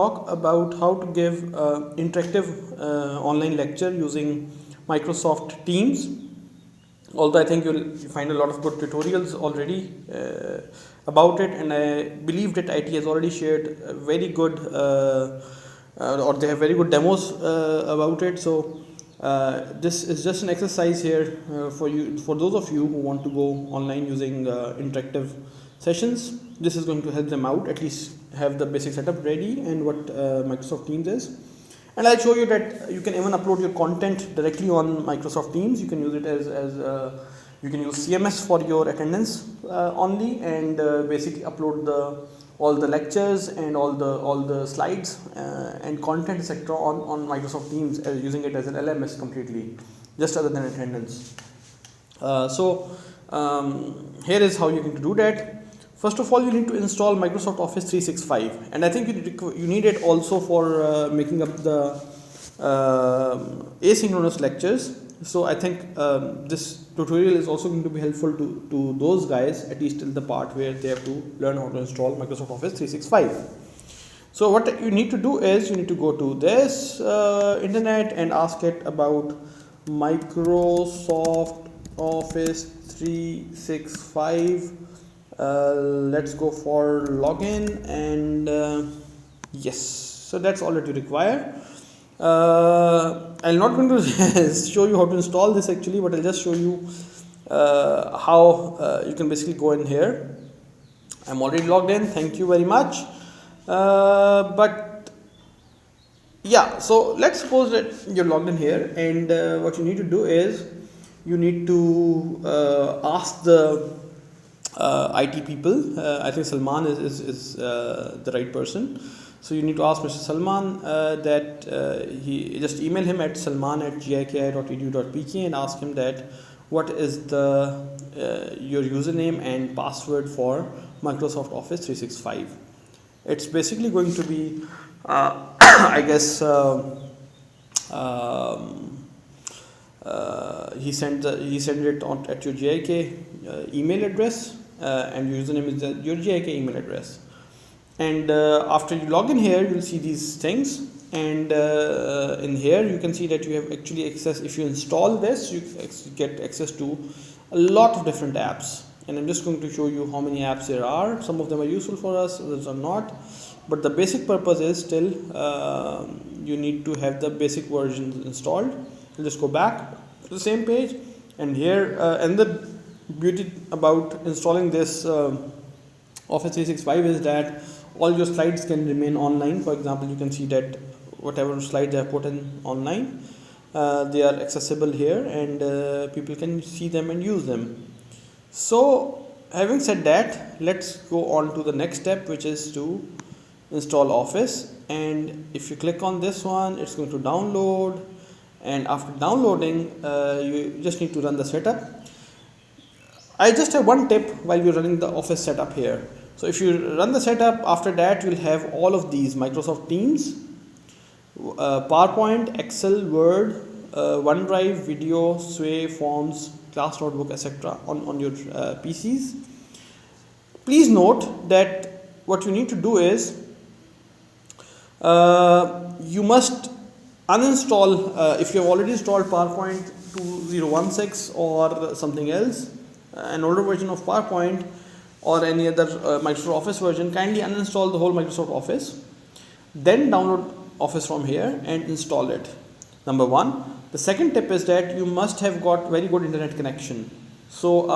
talk about how to give interactive online lecture using Microsoft Teams. Although I think you'll find a lot of good tutorials already about it, and I believe that IT has already shared very good or they have very good demos about it. So this is just an exercise here for those of you who want to go online using interactive sessions. This is going to help them out, at least have the basic setup ready and what Microsoft Teams is. And I'll show you that you can even upload your content directly on Microsoft Teams. You can use it as you can use CMS for your attendance only, and basically upload all the lectures and all the slides and content etc. on Microsoft Teams using it as an LMS completely, just other than attendance. Here is how you're going to do that. First of all, you need to install Microsoft Office 365, and I think you need it also for making up the asynchronous lectures. So I think this tutorial is also going to be helpful to those guys, at least till the part where they have to learn how to install Microsoft Office 365. So what you need to do is you need to go to this internet and ask it about Microsoft Office 365. Let's go for login, and yes, so that's all that you require. I'm not going to show you how to install this actually, but I'll just show you how you can basically go in here. I'm already logged in, thank you very much. But yeah, so let's suppose that you're logged in here, and what you need to do is you need to ask the IT people. I think Salman is the right person. So you need to ask Mr. Salman that he just email him at salman@giki.edu.pk and ask him that what is the your username and password for Microsoft Office 365. It's basically going to be I guess he sent it on at your GIK email address, and your username is your GIK email address. And after you log in here, you'll see these things, and in here you can see that you have actually access. If you install this, you get access to a lot of different apps, and I'm just going to show you how many apps there are. Some of them are useful for us, others are not, but the basic purpose is still you need to have the basic version installed. We'll just go back to the same page, and here and the beauty about installing this Office 365 is that all your slides can remain online. For example, you can see that whatever slides I have put in online, they are accessible here, and people can see them and use them. So having said that, let's go on to the next step, which is to install Office. And if you click on this one, it's going to download, and after downloading you just need to run the setup. I just have one tip while you're running the Office setup here. So if you run the setup, after that you'll have all of these: Microsoft Teams, PowerPoint, Excel, Word, OneDrive, Video, Sway, Forms, Class Notebook, etc. on your PCs. Please note that what you need to do is you must uninstall if you have already installed PowerPoint 2016 or something else, an older version of PowerPoint or any other Microsoft Office version. Kindly uninstall the whole Microsoft Office, then download Office from here and install it. Number one. The second tip is that you must have got very good internet connection. So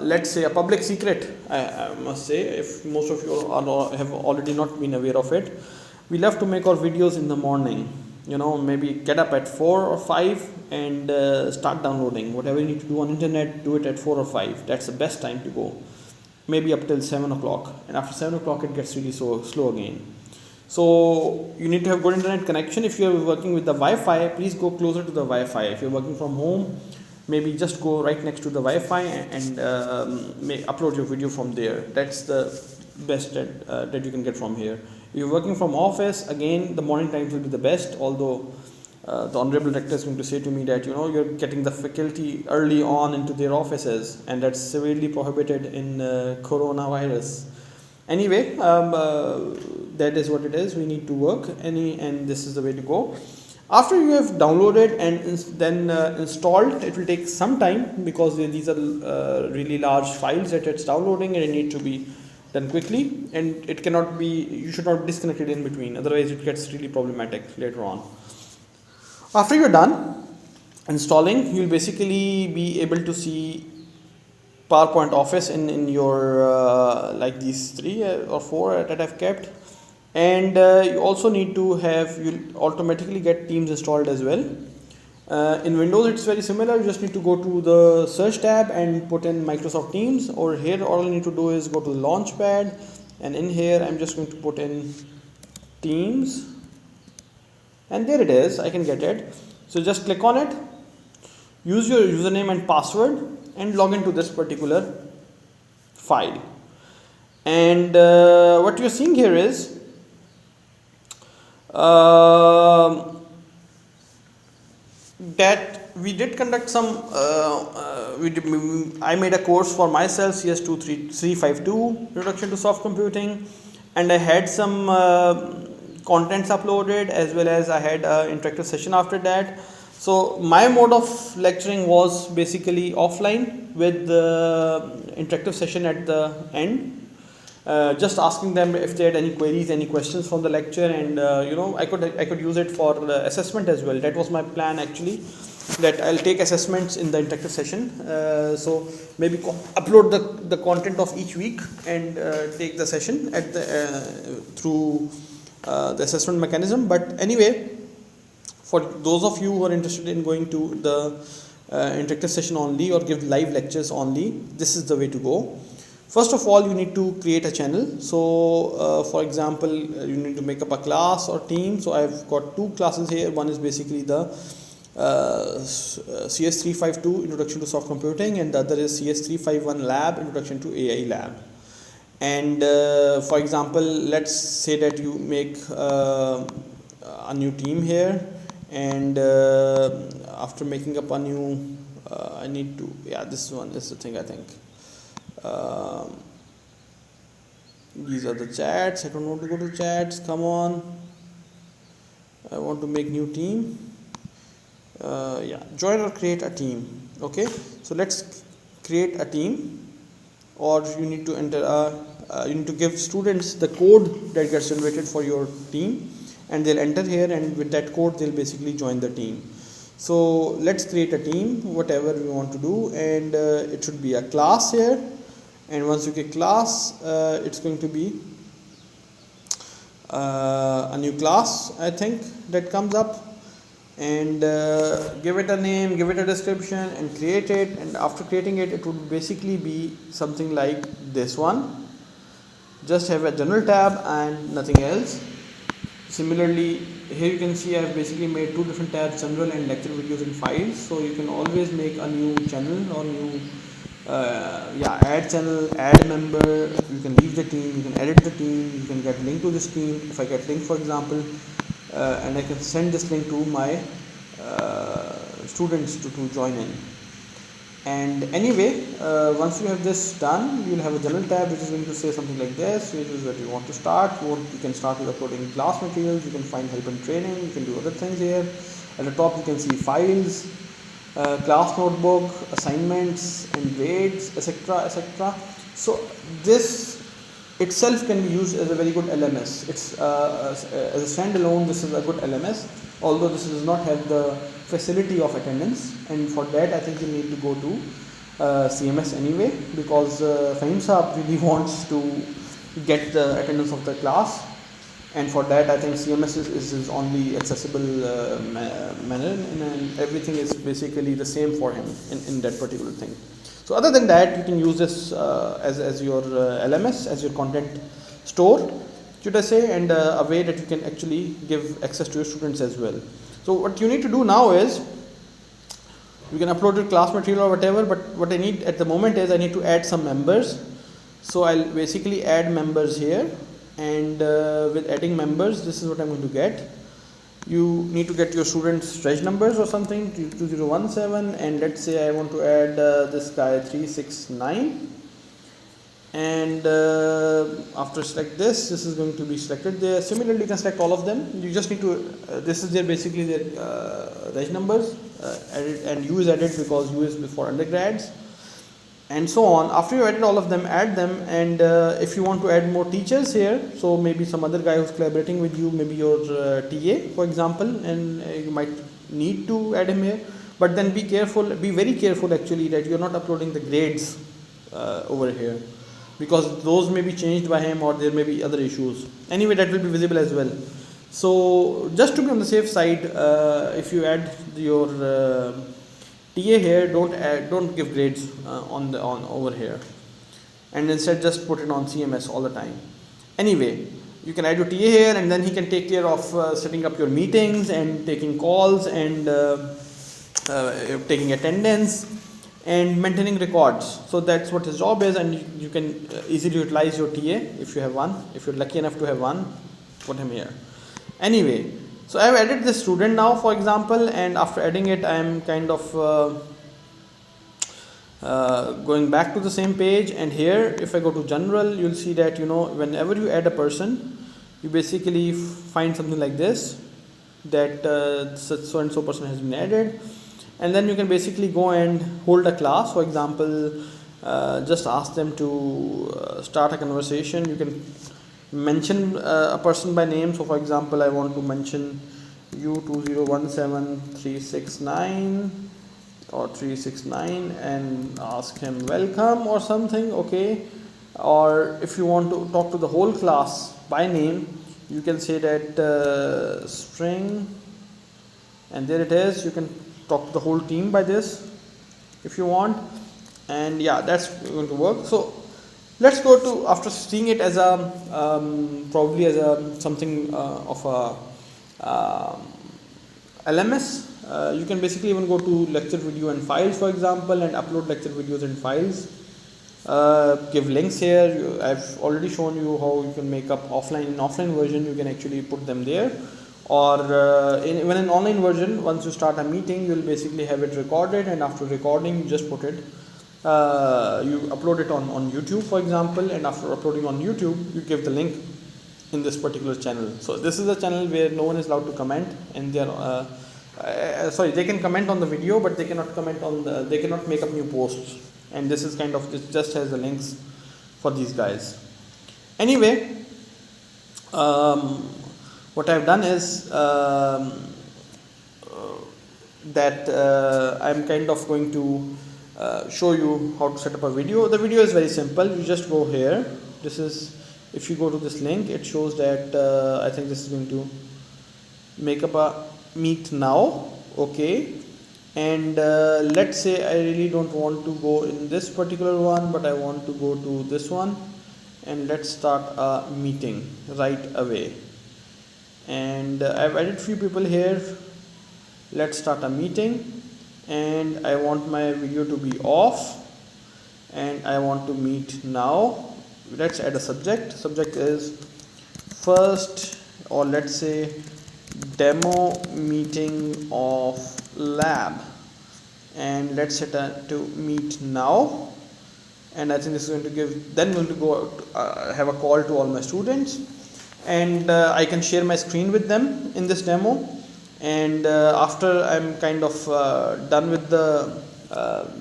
let's say a public secret, I must say, if most of you have already not been aware of it, we love to make our videos in the morning. You know, maybe get up at 4 or 5 and start downloading whatever you need to do on internet. Do it at 4 or 5. That's the best time to go. Maybe up till 7 o'clock, and after 7 o'clock it gets really slow again. So you need to have good internet connection. If you are working with the Wi-Fi, please go closer to the Wi-Fi. If you're working from home, maybe just go right next to the Wi-Fi and upload your video from there. That's the best that you can get from here. If you're working from office, again the morning times will be the best, although the honorable rector is going to say to me that you're getting the faculty early on into their offices, and that's severely prohibited in coronavirus. Anyway, that is what it is. We need to work and this is the way to go. After you have downloaded and then installed, it will take some time because these are really large files that it's downloading, and it need to be done quickly, and it cannot be, you should not disconnect it in between, otherwise it gets really problematic later on. After you're done installing, you'll basically be able to see PowerPoint Office in your like these 3 or 4 that I've kept, and you also need to have, you'll automatically get Teams installed as well. In Windows it's very similar. You just need to go to the search tab and put in Microsoft Teams, or here all you need to do is go to the Launchpad, and in here I'm just going to put in Teams, and there it is. I can get it. So just click on it, use your username and password, and log into this particular file. And what you're seeing here is that we did conduct some I made a course for myself, CS2352 Introduction to Soft Computing, and I had some contents uploaded, as well as I had an interactive session after that. So my mode of lecturing was basically offline with the interactive session at the end, just asking them if they had any queries, any questions from the lecture, and I could use it for the assessment as well. That was my plan actually, that I'll take assessments in the interactive session. So maybe upload the content of each week and take the session at the through the assessment mechanism. But anyway, for those of you who are interested in going to the interactive session only or give live lectures only, this is the way to go. First of all, you need to create a channel. So for example, you need to make up a class or team. So I've got 2 classes here. One is basically the CS352 Introduction to Soft Computing, and the other is CS351 Lab Introduction to AI Lab. And for example, let's say that you make a new team here, and after making up a new I need to, this one is the thing, I think. These are the chats. I don't want to go to chats. Come on, I want to make new team. Join or create a team. Okay, so let's create a team, or you need to enter you need to give students the code that gets generated for your team, and they'll enter here, and with that code they'll basically join the team. So let's create a team, whatever we want to do, and it should be a class here. And once you get class, it's going to be a new class, I think, that comes up, and give it a name, give it a description, and create it. And after creating it, it would basically be something like this one. Just have a general tab and nothing else. Similarly, here you can see I have basically made 2 different tabs, general and lecture videos and files. So you can always make a new channel or new add channel, add member. You can leave the team, you can edit the team, you can get link to this team. If I get link, for example, and I can send this link to my students to join in. And anyway, once you have this done, you will have a general tab which is going to say something like this, which is where you want to start. You can start with uploading class materials, you can find help and training, you can do other things here. At the top you can see files, class notebook, assignments and grades, etc, etc. So this itself can be used as a very good LMS. It's as a standalone, this is a good LMS, although this does not have the facility of attendance, and for that I think you need to go to CMS anyway, because Fahim Saab really wants to get the attendance of the class, and for that I think CMS is only accessible manner, and everything is basically the same for him in that particular thing. So other than that, you can use this as your LMS, as your content store, should I say, and a way that you can actually give access to your students as well. So what you need to do now is, you can upload your class material or whatever, but what I need at the moment is I need to add some members. So I'll basically add members here, and with adding members, this is what I'm going to get. You need to get your students' reg numbers or something, 2017, and let's say I want to add this guy 369, and after select this is going to be selected there. Similarly, you can select all of them. You just need to this is their basically their reg numbers, added, and U is added because U is for undergrads, and so on. After you added all of them, add them, and if you want to add more teachers here, so maybe some other guy who's collaborating with you, maybe your TA for example, and you might need to add him here. But then be very careful actually that you're not uploading the grades over here, because those may be changed by him, or there may be other issues. Anyway, that will be visible as well. So just to be on the safe side, if you add your TA here, don't give grades on over here, and instead just put it on CMS all the time. Anyway, you can add your TA here, and then he can take care of setting up your meetings and taking calls and taking attendance and maintaining records. So that's what his job is, and you can easily utilize your TA if you have one. If you're lucky enough to have one, put him here. Anyway, so I have added this student now, for example, and after adding it, I am kind of going back to the same page. And here, if I go to general, you'll see that whenever you add a person, you basically find something like this, that so and so person has been added. And then you can basically go and hold a class. For example, just ask them to start a conversation. You can mention a person by name. So for example, I want to mention U2017369 or 369 and ask him welcome or something, okay. Or if you want to talk to the whole class by name, you can say that string, and there it is. You can talk to the whole team by this if you want, and yeah, that's going to work. So let's go to, after seeing it as a probably as a something of a LMS, you can basically even go to lecture video and files, for example, and upload lecture videos and files. Give links here. I've already shown you how you can make up offline version. You can actually put them there, or even in online version, once you start a meeting, you'll basically have it recorded, and after recording, you just put it, you upload it on YouTube, for example, and after uploading on YouTube, you give the link in this particular channel. So this is a channel where no one is allowed to comment, and they are sorry, they can comment on the video, but they cannot comment on they cannot make up new posts. And this is kind of, it just has the links for these guys. Anyway, what I've done is that I'm kind of going to show you how to set up a video. The video is very simple. You just go here. This is, if you go to this link, it shows that I think this is going to make up a meet now, okay. And let's say I really don't want to go in this particular one, but I want to go to this one, and let's start a meeting right away. And I've added few people here. Let's start a meeting, and I want my video to be off, and I want to meet now. Let's add a subject. Subject is first, or let's say demo meeting of lab, and let's set to meet now. And I think this is going to give, then going to go have a call to all my students, and I can share my screen with them in this demo. And after I'm kind of done with the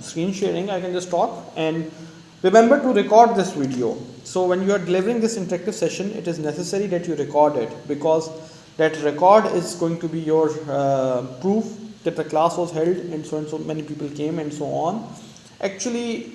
screen sharing, I can just talk. And remember to record this video. So when you are delivering this interactive session, it is necessary that you record it, because that record is going to be your proof that the class was held and so many people came and so on. Actually,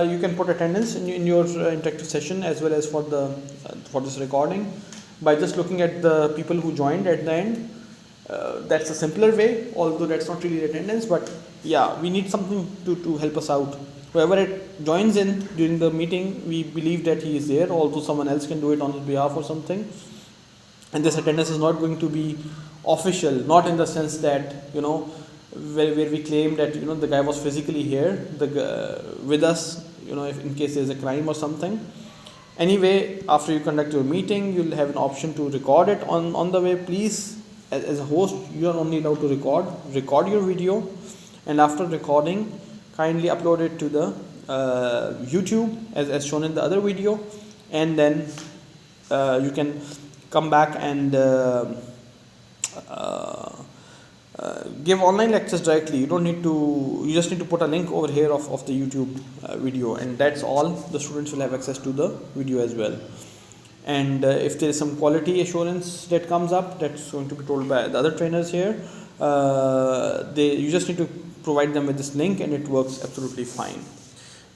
you can put attendance in your interactive session as well as for this recording by just looking at the people who joined at the end. That's a simpler way, although that's not really attendance, but yeah, we need something to help us out. Whoever it joins in during the meeting, we believe that he is there, although someone else can do it on his behalf or something. And this attendance is not going to be official, not in the sense that, where we claim that, the guy was physically here with us, if in case there's a crime or something. Anyway, after you conduct your meeting, you'll have an option to record it on the way. Please, as a host, you are only allowed to record your video, and after recording, kindly upload it to the YouTube as shown in the other video, and then you can come back and give online lectures directly. You just need to put a link over here of the YouTube video, and that's all. The students will have access to the video as well. And if there is some quality assurance that comes up, that's going to be told by the other trainers here. You just need to provide them with this link, and it works absolutely fine.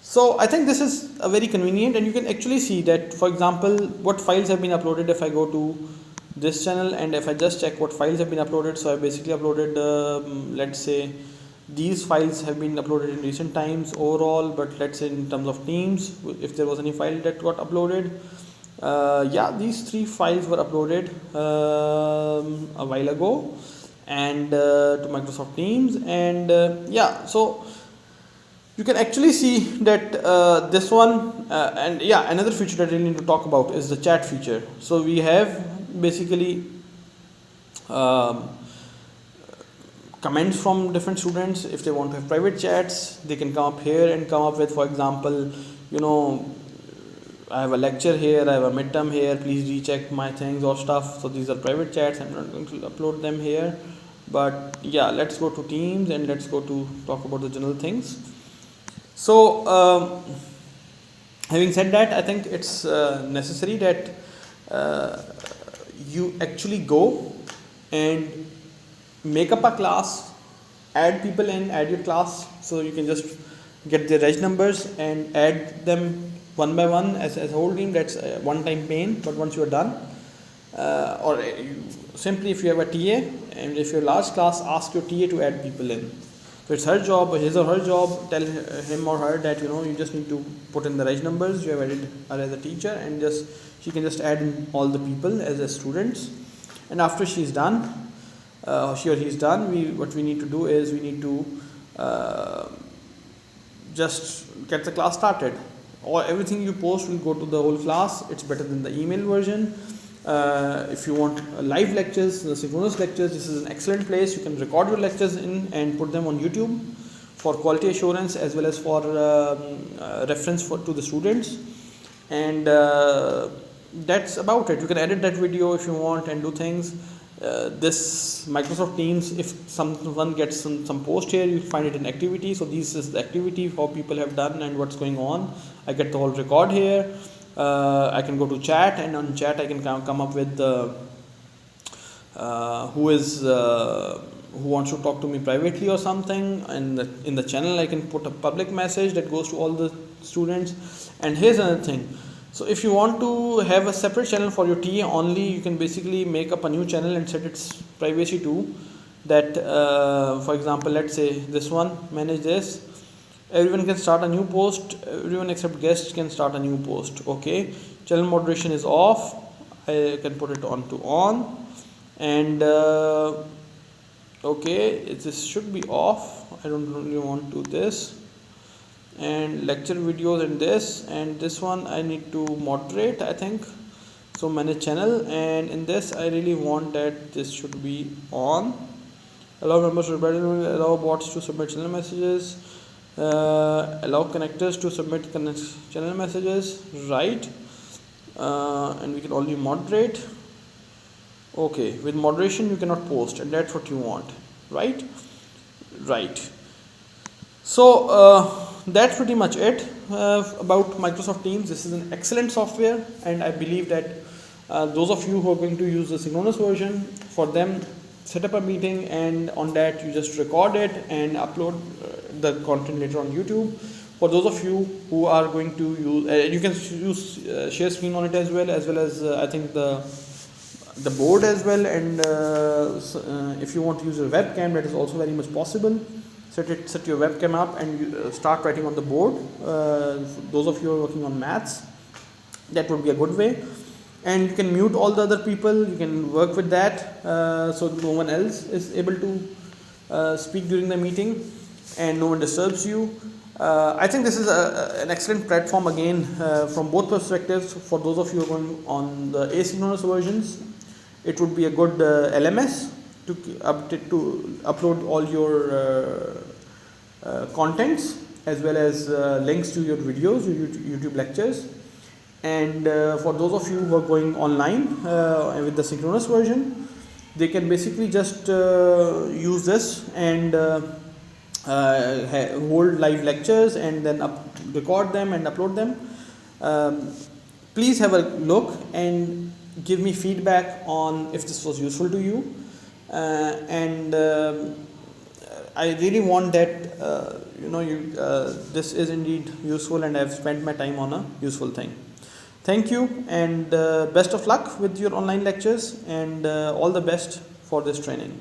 So I think this is a very convenient, and you can actually see that, for example, what files have been uploaded. If I go to this channel and if I just check what files have been uploaded, so I basically uploaded let's say these files have been uploaded in recent times overall, but let's say in terms of teams, if there was any file that got uploaded, yeah, these 3 files were uploaded a while ago, and to Microsoft Teams, and yeah, so you can actually see that this one, and yeah, another feature that we need to talk about is the chat feature. So we have basically comments from different students. If they want to have private chats, they can come up here and come up with, for example, I have a lecture here, I have a midterm here, please recheck my things or stuff. So these are private chats. I'm not going to upload them here, but yeah, let's go to Teams and let's go to talk about the general things. So having said that, I think it's necessary that you actually go and make up a class, add people in, add your class, so you can just get the reg numbers and add them one by one as a whole team. That's a one-time pain, but once you are done, or simply if you have a TA and if you're a large class, ask your TA to add people in. So it's her job, his or her job. Tell him or her that you just need to put in the reg numbers. You have added her as a teacher, and she can just add in all the people as students. And after she's done, she or he's done, what we need to do is we need to just get the class started. Or everything you post will go to the whole class. It's better than the email version. If you want live lectures, the synchronous lectures, this is an excellent place. You can record your lectures in and put them on YouTube for quality assurance as well as for reference to the students. And that's about it. You can edit that video if you want and do things. This Microsoft Teams, if someone gets some post here, you find it in activity. So this is the activity, how people have done and what's going on. I get the whole record here. I can go to chat, and on chat I can come up with who wants to talk to me privately or something. And in the channel I can put a public message that goes to all the students. And here's another thing. So if you want to have a separate channel for your TA only, you can basically make up a new channel and set its privacy to that. For example, let's say this one, manage this. Everyone can start a new post. Everyone except guests can start a new post. Okay, channel moderation is off. I can put it on to on, and okay, this should be off. I don't really want to do this. And lecture videos and this one I need to moderate, I think. So manage channel, and in this I really want that this should be on. Allow members to allow bots to submit channel messages. Allow connectors to submit channel messages, right? And we can only moderate. Okay, with moderation you cannot post, and that's what you want, right? So that's pretty much it about Microsoft Teams. This is an excellent software, and I believe that those of you who are going to use the synchronous version, for them, set up a meeting, and on that you just record it and upload the content later on YouTube. For those of you who are going to use, you can use share screen on it as well as I think the board as well. And if you want to use a webcam, that is also very much possible. Set your webcam up and you start writing on the board. Those of you who are working on maths, that would be a good way. And you can mute all the other people. You can work with that so no one else is able to speak during the meeting and no one disturbs you. I think this is an excellent platform again from both perspectives. For those of you who are going on the asynchronous versions, it would be a good LMS to upload all your contents, as well as links to your videos, your YouTube lectures. And for those of you who are going online with the synchronous version, they can basically just use this and hold live lectures and then record them and upload them. Please have a look and give me feedback on if this was useful to you. And I really want that this is indeed useful and I've spent my time on a useful thing. Thank you, and best of luck with your online lectures, and all the best for this training.